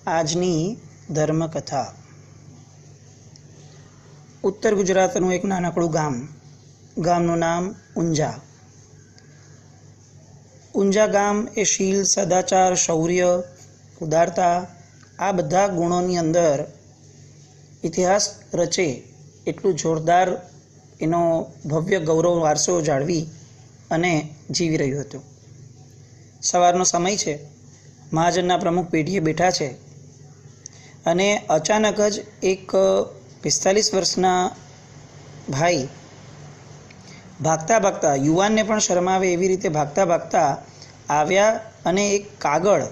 આજની ધર્મકથા. ઉત્તર ગુજરાતનું એક નાનકડું ગામનું નામ ઊંઝા. ઊંઝા ગામ એ શીલ, સદાચાર, શૌર્ય, ઉદારતા આ બધા ગુણોની અંદર ઇતિહાસ રચે એટલું જોરદાર એનો ભવ્ય ગૌરવ વારસો જાળવી અને જીવી રહ્યું હતું. સવારનો સમય છે, મહાજનના પ્રમુખ પેઢીએ બેઠા છે અને અચાનક જ એક 45 વર્ષના ભાઈ ભાગતા યુવાનને પણ શરમાવે એવી રીતે ભાગતા આવ્યા અને એક કાગળ,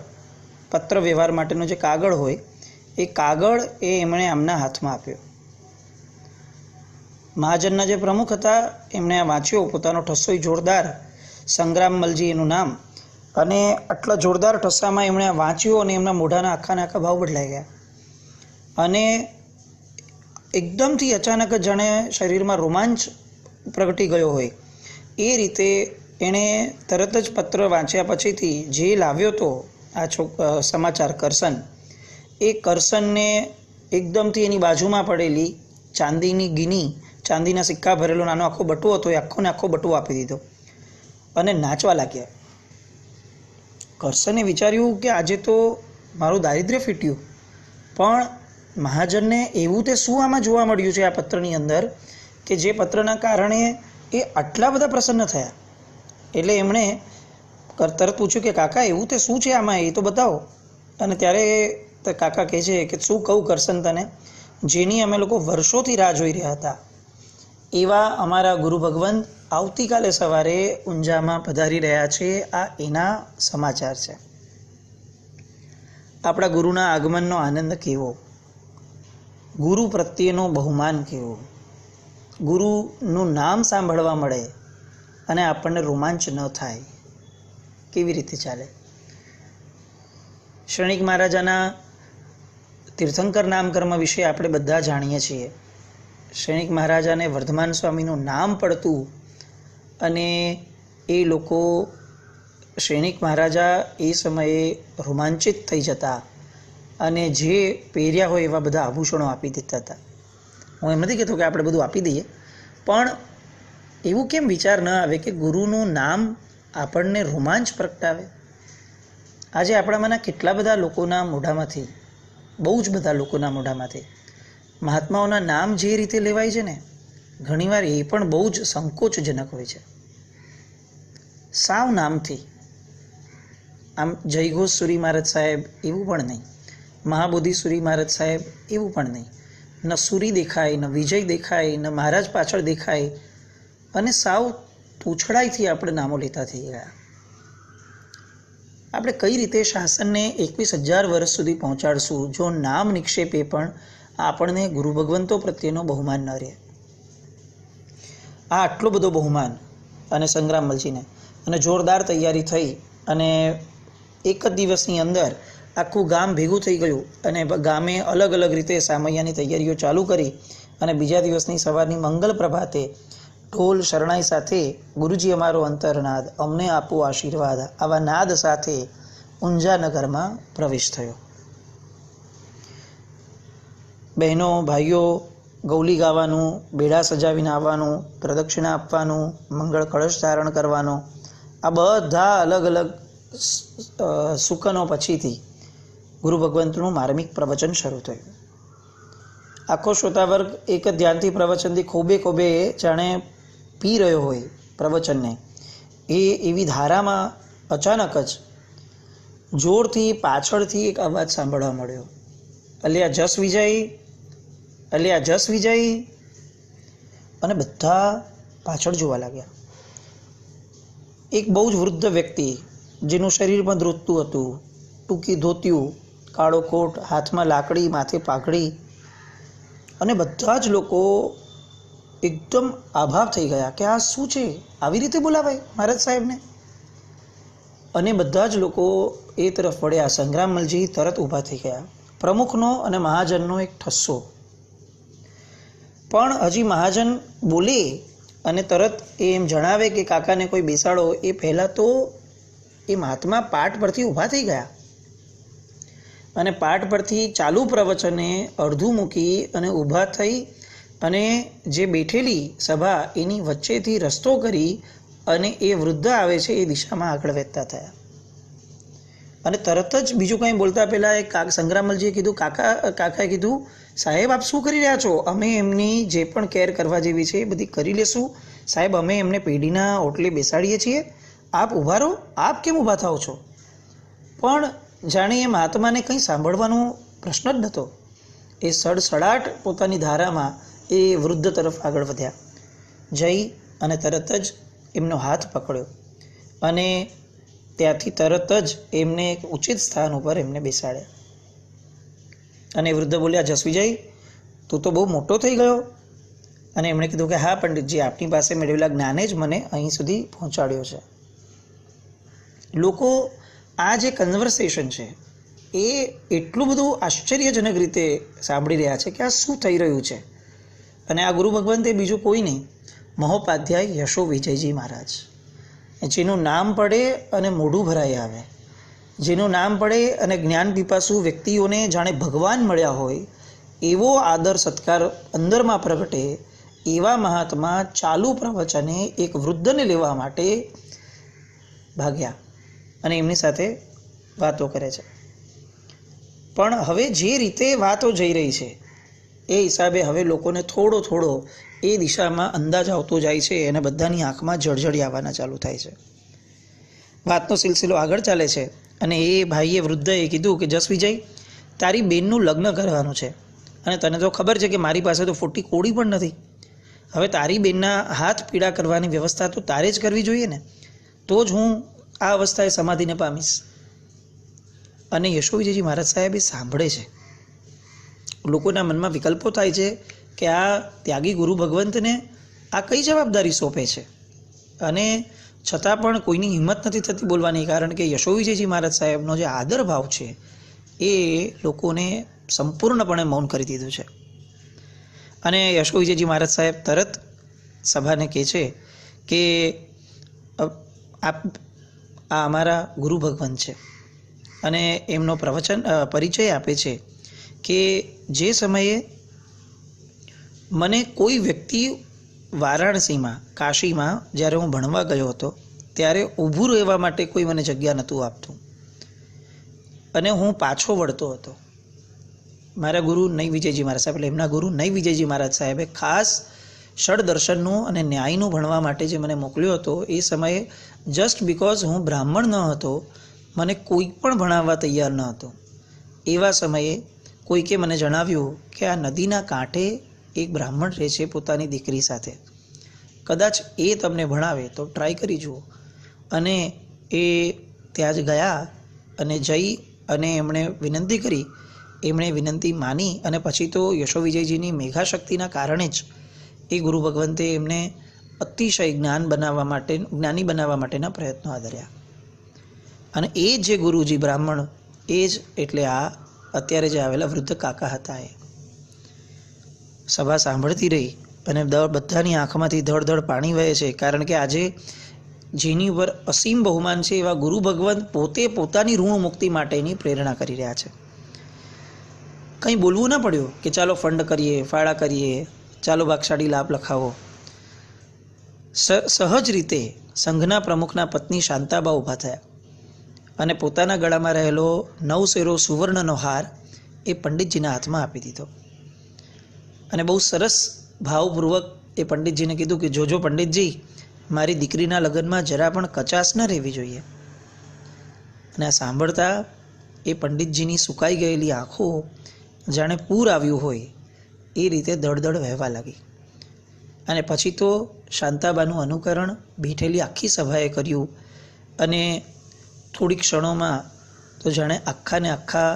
પત્ર વ્યવહાર માટેનો જે કાગળ હોય એ કાગળ એમણે આમના હાથમાં આપ્યો. મહાજનના જે પ્રમુખ હતા એમણે આ વાંચ્યો, પોતાનો ઠસ્સો જોરદાર, સંગ્રામ મલજી એનું નામ, અને આટલા જોરદાર ઠસ્સામાં એમણે વાંચ્યું અને એમના મોઢાના આખા ભાવ બદલાઈ ગયા અને એકદમથી અચાનક જ જાણે શરીરમાં રોમાંચ પ્રગટી ગયો હોય એ રીતે એણે તરત જ પત્ર વાંચ્યા પછીથી જે લાવ્યો હતો આ સમાચાર કરસન, એ કરસનને એકદમથી એની બાજુમાં પડેલી ચાંદીની ગીની, ચાંદીના સિક્કા ભરેલો નાનો આખો બટુઓ હતો એ આખો બટુઓ આપી દીધો અને નાચવા લાગ્યા. કરસને વિચાર્યું કે આજે તો મારું દારિદ્ર્ય ફીટ્યું, પણ મહાજનને એવું તે શું આમાં જોવા મળ્યું છે આ પત્રની અંદર કે જે પત્રના કારણે એ આટલા બધા પ્રસન્ન થયા. એટલે એમણે તરત પૂછ્યું કે કાકા એવું તે શું છે આમાં, એ તો બતાવો. અને ત્યારે કાકા કહે છે કે શું કહું કરસન તને, જેની અમે લોકો વર્ષોથી રાહ જોઈ રહ્યા હતા એવા અમારા ગુરુ ભગવંત આવતીકાલે સવારે ઊંઝામાં પધારી રહ્યા છે. આ એના સમાચાર છે. આપણા ગુરુના આગમનનો આનંદ કેવો, ગુરુ પ્રત્યેનો બહુમાન કેવો, ગુરુનું નામ સાંભળવા મળે અને આપણને રોમાંચ ન થાય, કેવી રીતે ચાલે. શ્રેણિક મહારાજાના તીર્થંકર નામકર્મ વિશે આપણે બધા જાણીએ છીએ. શ્રેણિક મહારાજાને વર્ધમાન સ્વામીનું નામ પડતું અને એ લોકો શ્રેણિક મહારાજા એ સમયે રોમાંચિત થઈ જતા અને જે પહેર્યા હોય એવા બધા આભૂષણો આપી દેતા હતા. હું એમ નથી કહેતો કે આપણે બધું આપી દઈએ, પણ એવું કેમ વિચાર ન આવે કે ગુરુનું નામ આપણને રોમાંચ પ્રગટાવે. આજે આપણામાંના કેટલા બધા લોકોના મોઢામાંથી, બહુ જ બધા લોકોના મોઢામાંથી મહાત્માઓના નામ જે રીતે લેવાય છે ને, ઘણીવાર એ પણ બહુ જ સંકોચજનક હોય છે. સાવ નામથી, આમ જયઘોષ સુરી મહારાજ સાહેબ એવું પણ નહીં, મહાબોધિ સુરી મહારાજ સાહેબ એવું પણ નહીં. ન સુરી દેખાય, ન વિજય દેખાય, ન મહારાજ પાછળ દેખાય અને સાવ તૂછડાઈથી આપણે નામો લેતા થઈ ગયા. આપણે કઈ રીતે શાસનને 21,000 વર્ષ સુધી પહોંચાડશું જો નામ નિક્ષેપે પણ આપણને ગુરુ ભગવંતો પ્રત્યેનો બહુમાન ન રહે. આ આટલો બધો બહુમાન અને સંગ્રામ મલજીને, અને જોરદાર તૈયારી થઈ અને એક જ દિવસની અંદર આખું ગામ ભેગું થઈ ગયું અને ગામે અલગ અલગ રીતે સામૈયાની તૈયારીઓ ચાલુ કરી અને બીજા દિવસની સવારની મંગલ પ્રભાતે ઢોલ શરણાઈ સાથે ગુરુજી અમારો અંતરનાદ, અમને આપો આશીર્વાદ, આવા નાદ સાથે ઊંઝા નગરમાં પ્રવેશ થયો. બહેનો ભાઈઓ ગૌલી ગાવાનું, બેડા સજાવીને આવવાનું, પ્રદક્ષિણા આપવાનું, મંગળ કળશ ધારણ કરવાનો, આ બધા અલગ અલગ સુકનો પછીથી ગુરુ ભગવંતનું માર્મિક પ્રવચન શરૂ થયું. આખો શ્રોતાવર્ગ એક જ ધ્યાનથી પ્રવચનથી ખોબે જાણે પી રહ્યો હોય પ્રવચનને, એવી ધારામાં અચાનક જ જોરથી પાછળથી એક અવાજ સાંભળવા મળ્યો, અલ્યા જસ વિજય, અલ્યા જસ વિજય. અને બધા પાછળ જોવા લાગ્યા. એક બહુ જ વૃદ્ધ વ્યક્તિ, જેનું શરીર પણ ધ્રુજતું હતું, ટૂંકી ધોતિયું, કાળો કોટ, હાથમાં લાકડી, માથે પાઘડી, અને બધા જ લોકો એકદમ આભાવ થઈ ગયા કે આ શું છે, આવી રીતે બોલાવાય મહારાજ સાહેબને. અને બધા જ લોકો એ તરફ વળ્યા. સંગ્રામ મલજી તરત ઊભા થઈ ગયા. પ્રમુખનો અને મહાજનનો એક ઠસ્સો. પણ હજી મહાજન બોલે અને તરત એમ જણાવે કે કાકાને કોઈ બેસાડો એ પહેલાં તો એ મહાત્મા પાટ પરથી ઊભા થઈ ગયા અને પાઠ પરથી ચાલુ પ્રવચને અડધું મૂકી અને ઊભા થઈ અને જે બેઠેલી સભા એની વચ્ચેથી રસ્તો કરી અને એ વૃદ્ધ આવે છે એ દિશામાં આગળ વધતા થયા. અને તરત જ બીજું કંઈ બોલતા પહેલાં એક સંગ્રામલજીએ કીધું, કાકાએ કીધું, સાહેબ આપ શું કરી રહ્યા છો? અમે એમની જે પણ કેર કરવા જેવી છે એ બધી કરી લેશું સાહેબ. અમે એમને પેઢીના ઓટલે બેસાડીએ છીએ, આપ ઊભા રહો. આપ કેમ ઊભા થાઓ છો? પણ જાણે એ મહાત્માને કંઈ સાંભળવાનો પ્રશ્ન જ નહોતો. એ સડસડાટ પોતાની ધારામાં એ વૃદ્ધ તરફ આગળ વધ્યા, જઈ અને તરત જ એમનો હાથ પકડ્યો અને ત્યાંથી તરત જ એમને એક ઉચિત સ્થાન ઉપર એમને બેસાડ્યા. અને વૃદ્ધ બોલ્યા, જસવીજય, તું તો બહુ મોટો થઈ ગયો. અને એમણે કીધું કે હા પંડિતજી, આપની પાસે મેળવેલા જ્ઞાને જ મને અહીં સુધી પહોંચાડ્યો છે. લોકો આ જે કન્વર્સેશન છે એ એટલું બધું આશ્ચર્યજનક રીતે સાંભળી રહ્યા છે કે આ શું થઈ રહ્યું છે. અને આ ગુરુ ભગવંત એ બીજું કોઈ નહીં, મહોપાધ્યાય યશો વિજયજી મહારાજ, જેનું નામ પડે અને મોઢું ભરાઈ આવે, જેનું નામ પડે અને જ્ઞાન પીપાસુ વ્યક્તિઓને જાણે ભગવાન મળ્યા હોય એવો આદર સત્કાર અંદરમાં પ્રગટે એવા મહાત્મા ચાલુ પ્રવચને એક વૃદ્ધને લેવા માટે ભાગ્યા અને એમની સાથે વાતો કરે છે. પણ હવે જે રીતે વાતો જઈ રહી છે એ હિસાબે હવે લોકોને થોડો થોડો એ દિશામાં અંદાજ આવતો જાય છે અને બધાની આંખમાં જળજળી આવવાના ચાલુ થાય છે. વાતનો સિલસિલો આગળ ચાલે છે અને એ ભાઈએ વૃદ્ધએ કીધું કે જસવિજય, તારી બેનનું લગ્ન કરવાનું છે અને તને તો ખબર છે કે મારી પાસે તો ફોટી કોડી પણ નથી. હવે તારી બેનના હાથ પીડા કરવાની વ્યવસ્થા તો તારે જ કરવી જોઈએ ને, તો જ હું આ અવસ્થાએ સમાધિને પામીશ. અને યશો વિજયજી મહારાજ સાહેબ એ સાંભળે છે. લોકોના મનમાં વિકલ્પો થાય છે કે આ ત્યાગી ગુરુ ભગવંતને આ કઈ જવાબદારી સોંપે છે, અને છતાં પણ કોઈની હિંમત નથી થતી બોલવાની, કારણ કે યશો વિજયજી મહારાજ સાહેબનો જે આદર ભાવ છે એ લોકોને સંપૂર્ણપણે મૌન કરી દીધું છે. અને યશો વિજયજી મહારાજ સાહેબ તરત સભાને કહે છે કે આ અમારા ગુરુ ભગવંત છે. અને એમનો પરિચય આપે છે કે જે સમયે મને કોઈ વ્યક્તિ વારાણસીમાં, કાશીમાં જ્યારે હું ભણવા ગયો હતો ત્યારે ઊભું રહેવા માટે કોઈ મને જગ્યા નહોતું આપતું અને હું પાછો વળતો હતો. મારા ગુરુ નઈ વિજયજી મહારાજ સાહેબ, એટલે એમના ગુરુ નઈ વિજયજી મહારાજ સાહેબે ખાસ ષડદર્શનનું અને ન્યાયનું ભણવા માટે જે મને મોકલ્યો હતો, એ સમયે જસ્ટ બિકોઝ હું બ્રાહ્મણ ન હતો, મને કોઈ પણ ભણાવવા તૈયાર ન હતો. એવા સમયે કોઈકે મને જણાવ્યું કે આ નદીના કાંઠે એક બ્રાહ્મણ રહે છે પોતાની દીકરી સાથે, કદાચ એ તમને ભણાવે તો ટ્રાય કરી જુઓ. અને એ ત્યાં જ ગયા અને જઈ અને એમણે વિનંતી કરી. એમણે વિનંતી માની અને પછી તો યશો વિજયજીની મેઘાશક્તિના કારણે જ એ ગુરુ ભગવંતે એમને અતિશય જ્ઞાની બનાવવા માટેના પ્રયત્નો આદર્યા. અને એ જે ગુરુજી બ્રાહ્મણ, એ જ એટલે આ અત્યારે જે આવેલા વૃદ્ધ કાકા હતા. એ સભા સાંભળતી રહી અને બધાની આંખમાંથી ધડ પાણી વહે છે, કારણ કે આજે જેની ઉપર અસીમ બહુમાન છે એવા ગુરુ ભગવંત પોતે પોતાની ઋણ મુક્તિ માટેની પ્રેરણા કરી રહ્યા છે. કંઈ બોલવું ના પડ્યું કે ચાલો ફંડ કરીએ, ફાળા કરીએ, ચાલો ભાગશાળી લાભ લખાવો. સહજ રીતે સંઘના પ્રમુખના પત્ની શાંતાબા ઊભા થયા અને પોતાના ગળામાં રહેલો 9 શેરો સુવર્ણનો હાર એ પંડિતજીના હાથમાં આપી દીધો. અને બહુ સરસ ભાવપૂર્વક એ પંડિતજીને કીધું કે જોજો પંડિતજી, મારી દીકરીના લગ્નમાં જરા પણ કચાશ ન રહેવી જોઈએ. અને આ સાંભળતા એ પંડિતજીની સુકાઈ ગયેલી આંખો જાણે પૂર આવ્યું હોય એ રીતે દળદળ વહેવા લાગી. અને પછી તો શાંતાબાનું અનુકરણ બેઠેલી આખી સભાએ કર્યું અને થોડીક ક્ષણોમાં તો જાણે આખાને આખા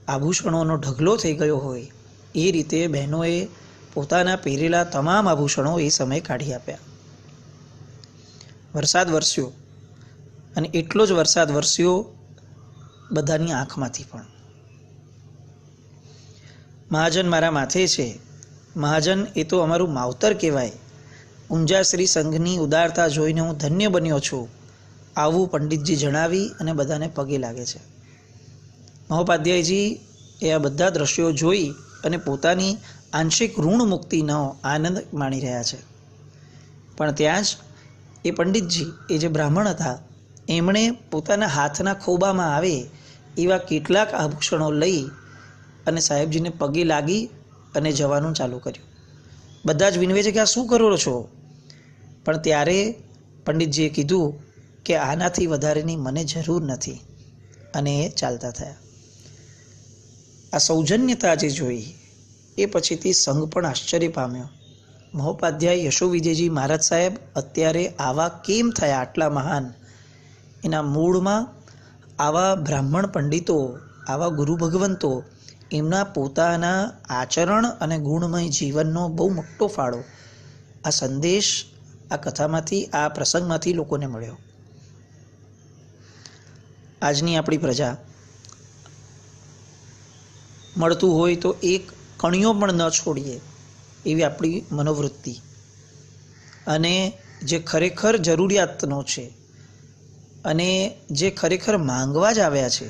આભૂષણોનો ઢગલો થઈ ગયો હોય એ રીતે બહેનોએ પોતાના પહેરેલા તમામ આભૂષણો એ સમયે કાઢી આપ્યા. વરસાદ વરસ્યો અને એટલો જ વરસાદ વરસ્યો બધાની આંખમાંથી પણ. મહાજન મારા માથે છે, મહાજન એ તો અમારું માવતર કહેવાય. ઊંઝાશ્રી સંઘની ઉદારતા જોઈને હું ધન્ય બન્યો છું, આવું પંડિતજી જણાવી અને બધાને પગે લાગે છે. મહોપાધ્યાયજી એ આ બધા દ્રશ્યો જોઈ અને પોતાની આંશિક ઋણ મુક્તિનો આનંદ માણી રહ્યા છે. પણ ત્યાં જ એ પંડિતજી, એ જે બ્રાહ્મણ હતા, એમણે પોતાના હાથના ખોબામાં આવે એવા કેટલાક આભૂષણો લઈ અને સાહેબજીને પગે લાગી અને જવાનું ચાલુ કર્યું. બધા જ વિનવે છે કે આ શું કરો છો? પણ ત્યારે પંડિતજીએ કીધું કે આનાથી વધારેની મને જરૂર નથી, અને એ ચાલતા થયા. આ સૌજન્યતા જે જોઈ એ પછીથી સંઘ પણ આશ્ચર્ય પામ્યો. મહોપાધ્યાય યશોવિજયજી મહારાજ સાહેબ અત્યારે આવા કેમ થયા, આટલા મહાન? એના મૂળમાં આવા બ્રાહ્મણ પંડિતો, આવા ગુરુ ભગવંતો, એમના પોતાના આચરણ અને ગુણમય જીવનનો બહુ મોટો ફાળો આ સંદેશ, આ કથામાંથી, આ પ્રસંગમાંથી લોકોને મળ્યો. આજની આપણી પ્રજા મળતું હોય તો એક કણિયો પણ ન છોડીએ એવી આપણી મનોવૃત્તિ, અને જે ખરેખર જરૂરિયાતનો છે અને જે ખરેખર માંગવા જ આવ્યા છે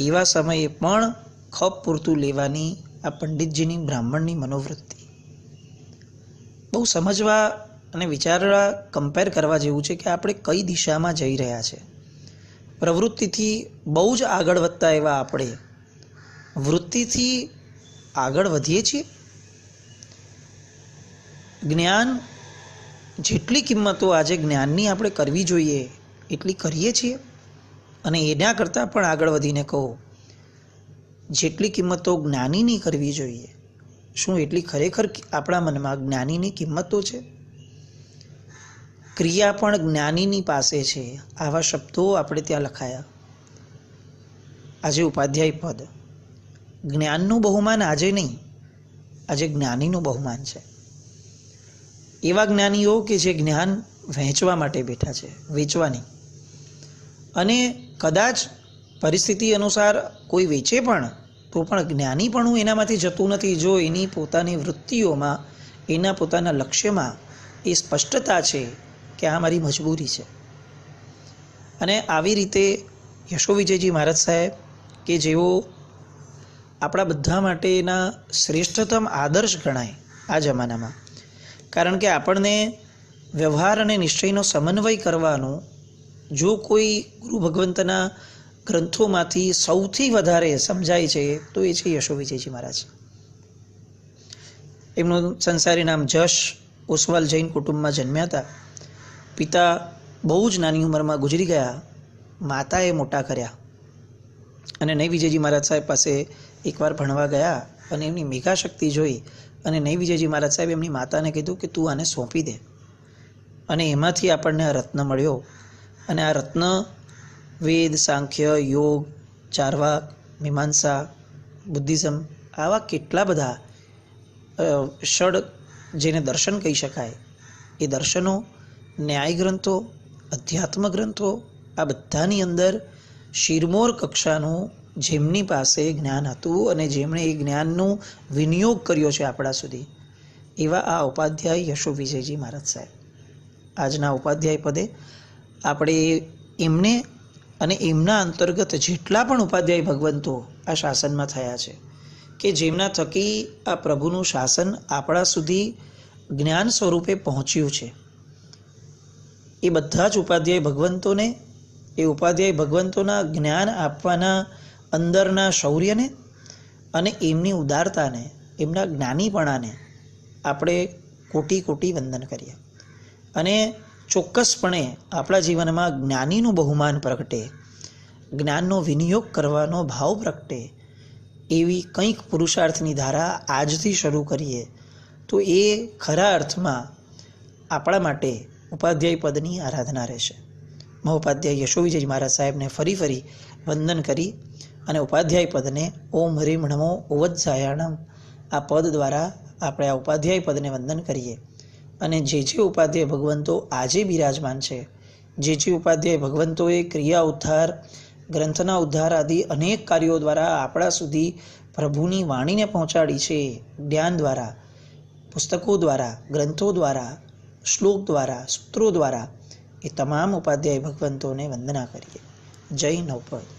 એવા સમયે પણ ખપ પૂરતું લેવાની આ પંડિતજીની, બ્રાહ્મણની મનોવૃત્તિ બહુ સમજવા અને વિચારવા, કમ્પેર કરવા જેવું છે કે આપણે કઈ દિશામાં જઈ રહ્યા છે. પ્રવૃત્તિથી બહુ જ આગળ વધતા એવા આપણે વૃત્તિથી આગળ વધીએ છીએ. જ્ઞાન જેટલી કિંમતો આજે જ્ઞાનની આપણે કરવી જોઈએ એટલી કરીએ છીએ, અને એના કરતાં પણ આગળ વધીને કહો, જેટલી કિંમતો જ્ઞાનીની કરવી જોઈએ, શું એટલી ખરેખર આપણા મનમાં જ્ઞાનીની કિંમતો છે? ક્રિયા પણ જ્ઞાનીની પાસે છે, આવા શબ્દો આપણે ત્યાં લખાયા. આજે ઉપાધ્યાય પદ, જ્ઞાનનું બહુમાન આજે નહીં, આજે જ્ઞાનીનું બહુમાન છે. એવા જ્ઞાનીઓ કે જે જ્ઞાન વહેંચવા માટે બેઠા છે, વેચવા નહીં. અને કદાચ પરિસ્થિતિ અનુસાર કોઈ વેચે પણ તો પણ જ્ઞાનીપણું એનામાંથી જતું નથી, જો એની પોતાની વૃત્તિઓમાં, એના પોતાના લક્ષ્યમાં એ સ્પષ્ટતા છે કે આ મારી મજબૂરી છે. અને આવી રીતે યશોવિજયજી મહારાજ સાહેબ, કે જેઓ આપણા બધા માટેના શ્રેષ્ઠતમ આદર્શ ગણાય આ જમાનામાં, કારણ કે આપણને વ્યવહાર અને નિશ્ચયનો સમન્વય કરવાનું જો કોઈ ગુરુ ભગવંતના ગ્રંથોમાંથી સૌથી વધારે સમજાય છે તો એ છે યશોવિજયજી મહારાજ. એમનું સંસારી નામ જશ. ઓસવાલ જૈન કુટુંબમાં જન્મ્યા હતા. પિતા બહુ જ નાની ઉંમરમાં ગુજરી ગયા. માતાએ મોટા કર્યા, અને નઈ વિજયજી મહારાજ સાહેબ પાસે એકવાર ભણવા ગયા અને એમની મેઘાશક્તિ જોઈ, અને નઈ વિજયજી મહારાજ સાહેબ એમની માતાને કીધું કે તું આને સોંપી દે. અને એમાંથી આપણને આ રત્ન મળ્યો. અને આ રત્ન વેદ, સાંખ્ય, યોગ, ચારવાક, મીમાંસા, બુદ્ધિઝમ, આવા કેટલા બધા ષડ, જેને દર્શન કહી શકાય, એ દર્શનો, ન્યાય ગ્રંથો, અધ્યાત્મ ગ્રંથો, આ બધાની અંદર શિરમોર કક્ષાનું જેમની પાસે જ્ઞાન હતું અને જેમણે એ જ્ઞાનનું વિનિયોગ કર્યો છે આપણા સુધી, એવા આ ઉપાધ્યાય યશોવિજયજી મહારાજ સાહેબ. આજના ઉપાધ્યાય પદે આપણે એમને અને એમના અંતર્ગત જેટલા પણ ઉપાધ્યાય ભગવંતો આ શાસનમાં થયા છે, કે જેમના થકી આ પ્રભુનું શાસન આપણા સુધી જ્ઞાન સ્વરૂપે પહોંચ્યું છે, એ બધા જ ઉપાધ્યાય ભગવંતોને, એ ઉપાધ્યાય ભગવંતોના જ્ઞાન આપવાના અંદરના શૌર્યને અને એમની ઉદારતાને, એમના જ્ઞાનીપણાને આપણે કોટી કોટી વંદન કરીએ. અને ચોક્કસપણે આપણા જીવનમાં જ્ઞાનીનું બહુમાન પ્રગટે, જ્ઞાનનો વિનિયોગ કરવાનો ભાવ પ્રગટે, એવી કંઈક પુરુષાર્થની ધારા આજથી શરૂ કરીએ તો એ ખરા અર્થમાં આપણા માટે ઉપાધ્યાય પદની આરાધના રહેશે. મહોપાધ્યાય યશોવિજય મહારાજ સાહેબને ફરી વંદન કરી અને ઉપાધ્યાય પદને ઓમ હરિમ નમો ઓવજ્જાયાણમ, આ પદ દ્વારા આપણે આ ઉપાધ્યાય પદને વંદન કરીએ. અને જે ઉપાધ્યાય ભગવંતો આજે બિરાજમાન છે, જે ઉપાધ્યાય ભગવંતોએ ક્રિયા ઉદ્ધાર, ગ્રંથના ઉદ્ધાર આદિ અનેક કાર્યો દ્વારા આપણા સુધી પ્રભુની વાણીને પહોંચાડી છે, જ્ઞાન દ્વારા, પુસ્તકો દ્વારા, ગ્રંથો દ્વારા, શ્લોક દ્વારા, સૂત્રો દ્વારા, એ તમામ ઉપાધ્યાય ભગવંતોને વંદના કરીએ. જય નવપદ.